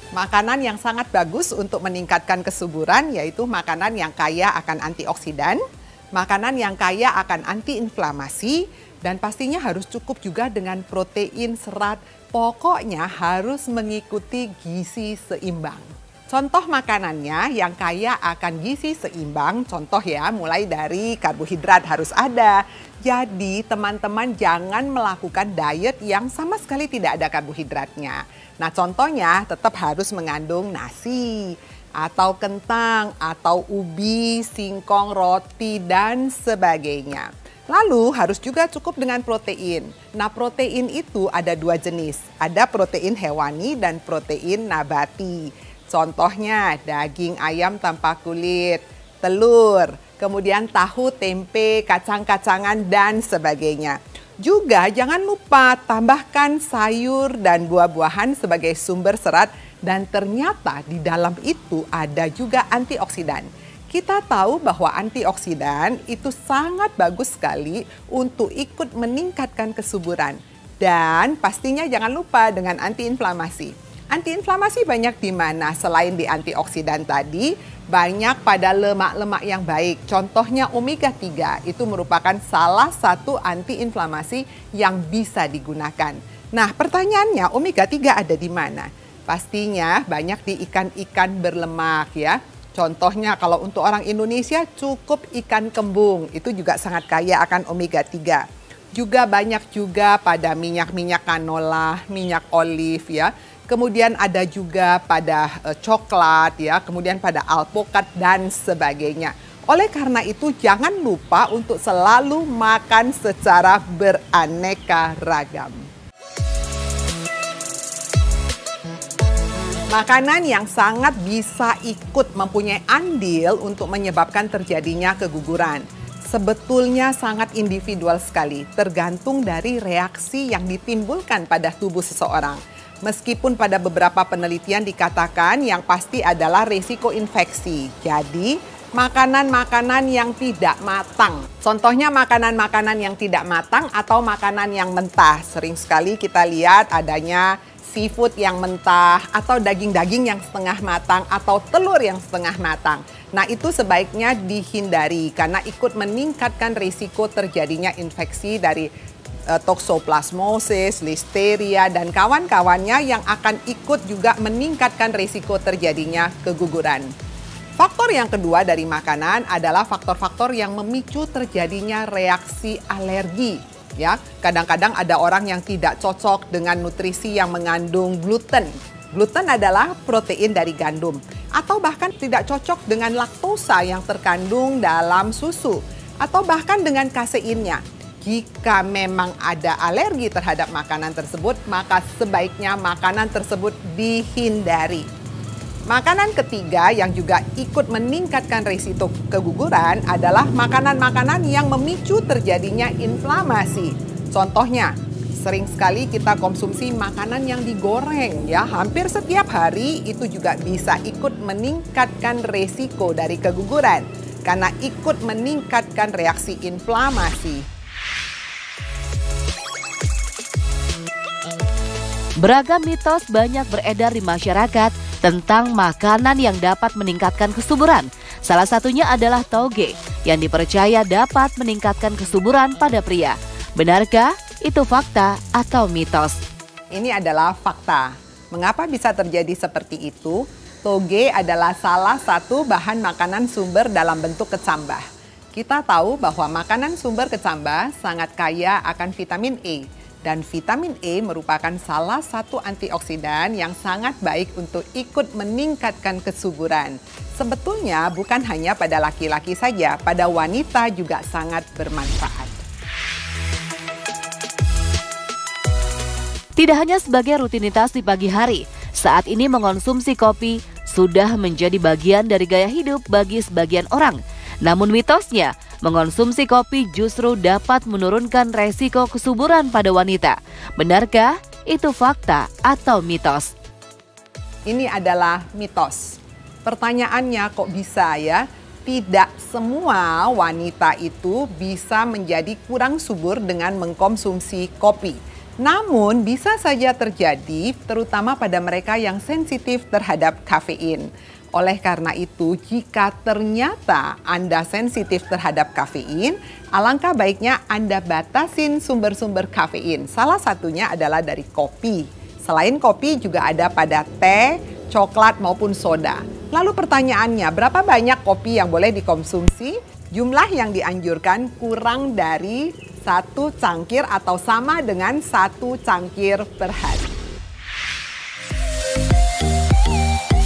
Makanan yang sangat bagus untuk meningkatkan kesuburan yaitu makanan yang kaya akan antioksidan, makanan yang kaya akan antiinflamasi, dan pastinya harus cukup juga dengan protein, serat. Pokoknya harus mengikuti gizi seimbang. Contoh makanannya yang kaya akan gizi seimbang, contoh ya, mulai dari karbohidrat harus ada. Jadi teman-teman jangan melakukan diet yang sama sekali tidak ada karbohidratnya. Nah contohnya tetap harus mengandung nasi, atau kentang, atau ubi, singkong, roti, dan sebagainya. Lalu harus juga cukup dengan protein. Nah protein itu ada dua jenis, ada protein hewani dan protein nabati. Contohnya daging ayam tanpa kulit, telur, kemudian tahu, tempe, kacang-kacangan, dan sebagainya. Juga jangan lupa tambahkan sayur dan buah-buahan sebagai sumber serat, dan ternyata di dalam itu ada juga antioksidan. Kita tahu bahwa antioksidan itu sangat bagus sekali untuk ikut meningkatkan kesuburan. Dan pastinya jangan lupa dengan antiinflamasi. Antiinflamasi banyak di mana? Selain di antioksidan tadi, banyak pada lemak-lemak yang baik. Contohnya omega 3 itu merupakan salah satu antiinflamasi yang bisa digunakan. Nah, pertanyaannya omega 3 ada di mana? Pastinya banyak di ikan-ikan berlemak ya. Contohnya kalau untuk orang Indonesia cukup ikan kembung, itu juga sangat kaya akan omega 3. Juga banyak juga pada minyak-minyak canola, minyak olive ya. Kemudian ada juga pada coklat ya, kemudian pada alpukat dan sebagainya. Oleh karena itu jangan lupa untuk selalu makan secara beraneka ragam. Makanan yang sangat bisa ikut mempunyai andil untuk menyebabkan terjadinya keguguran. Sebetulnya sangat individual sekali, tergantung dari reaksi yang ditimbulkan pada tubuh seseorang. Meskipun pada beberapa penelitian dikatakan yang pasti adalah risiko infeksi. Jadi, makanan-makanan yang tidak matang. Contohnya makanan-makanan yang tidak matang atau makanan yang mentah. Sering sekali kita lihat adanya seafood yang mentah atau daging-daging yang setengah matang atau telur yang setengah matang. Nah, itu sebaiknya dihindari karena ikut meningkatkan risiko terjadinya infeksi dari toxoplasmosis, listeria, dan kawan-kawannya yang akan ikut juga meningkatkan risiko terjadinya keguguran. Faktor yang kedua dari makanan adalah faktor-faktor yang memicu terjadinya reaksi alergi. Ya, kadang-kadang ada orang yang tidak cocok dengan nutrisi yang mengandung gluten. Gluten adalah protein dari gandum, atau bahkan tidak cocok dengan laktosa yang terkandung dalam susu, atau bahkan dengan kaseinnya. Jika memang ada alergi terhadap makanan tersebut, maka sebaiknya makanan tersebut dihindari. Makanan ketiga yang juga ikut meningkatkan risiko keguguran adalah makanan-makanan yang memicu terjadinya inflamasi. Contohnya, sering sekali kita konsumsi makanan yang digoreng ya, hampir setiap hari itu juga bisa ikut meningkatkan risiko dari keguguran karena ikut meningkatkan reaksi inflamasi. Beragam mitos banyak beredar di masyarakat tentang makanan yang dapat meningkatkan kesuburan. Salah satunya adalah toge yang dipercaya dapat meningkatkan kesuburan pada pria. Benarkah itu fakta atau mitos? Ini adalah fakta. Mengapa bisa terjadi seperti itu? Toge adalah salah satu bahan makanan sumber dalam bentuk kecambah. Kita tahu bahwa makanan sumber kecambah sangat kaya akan vitamin E. Dan vitamin E merupakan salah satu antioksidan yang sangat baik untuk ikut meningkatkan kesuburan. Sebetulnya bukan hanya pada laki-laki saja, pada wanita juga sangat bermanfaat. Tidak hanya sebagai rutinitas di pagi hari, saat ini mengonsumsi kopi sudah menjadi bagian dari gaya hidup bagi sebagian orang. Namun mitosnya, mengonsumsi kopi justru dapat menurunkan resiko kesuburan pada wanita. Benarkah itu fakta atau mitos? Ini adalah mitos. Pertanyaannya kok bisa ya? Tidak semua wanita itu bisa menjadi kurang subur dengan mengkonsumsi kopi. Namun bisa saja terjadi terutama pada mereka yang sensitif terhadap kafein. Oleh karena itu, jika ternyata Anda sensitif terhadap kafein, alangkah baiknya Anda batasin sumber-sumber kafein. Salah satunya adalah dari kopi. Selain kopi juga ada pada teh, coklat maupun soda. Lalu pertanyaannya, berapa banyak kopi yang boleh dikonsumsi? Jumlah yang dianjurkan kurang dari 1 cangkir atau sama dengan 1 cangkir per hari.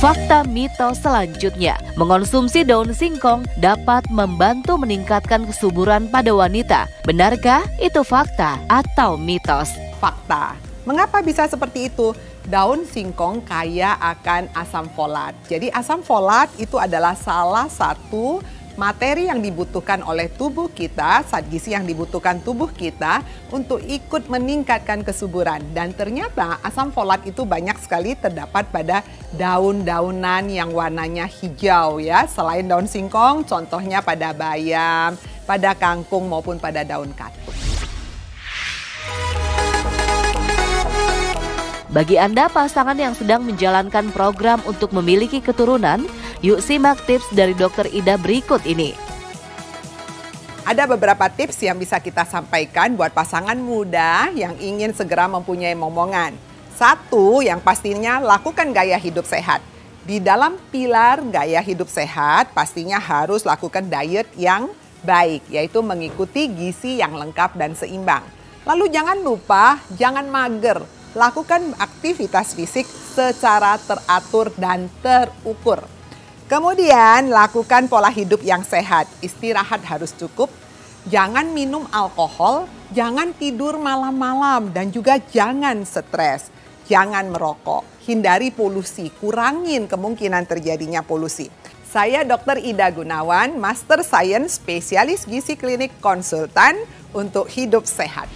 Fakta mitos selanjutnya, mengonsumsi daun singkong dapat membantu meningkatkan kesuburan pada wanita. Benarkah itu fakta atau mitos? Fakta. Mengapa bisa seperti itu? Daun singkong kaya akan asam folat. Jadi asam folat itu adalah salah satu materi yang dibutuhkan oleh tubuh kita, zat gizi yang dibutuhkan tubuh kita untuk ikut meningkatkan kesuburan. Dan ternyata asam folat itu banyak sekali terdapat pada daun-daunan yang warnanya hijau ya. Selain daun singkong, contohnya pada bayam, pada kangkung maupun pada daun katuk. Bagi Anda pasangan yang sedang menjalankan program untuk memiliki keturunan, yuk simak tips dari Dr. Ida berikut ini. Ada beberapa tips yang bisa kita sampaikan buat pasangan muda yang ingin segera mempunyai momongan. 1, yang pastinya lakukan gaya hidup sehat. Di dalam pilar gaya hidup sehat, pastinya harus lakukan diet yang baik, yaitu mengikuti gizi yang lengkap dan seimbang. Lalu jangan lupa, jangan mager. Lakukan aktivitas fisik secara teratur dan terukur. Kemudian lakukan pola hidup yang sehat, istirahat harus cukup, jangan minum alkohol, jangan tidur malam-malam, dan juga jangan stres, jangan merokok, hindari polusi, kurangin kemungkinan terjadinya polusi. Saya Dr. Ida Gunawan, Master Science Spesialis Gizi Klinik Konsultan untuk hidup sehat.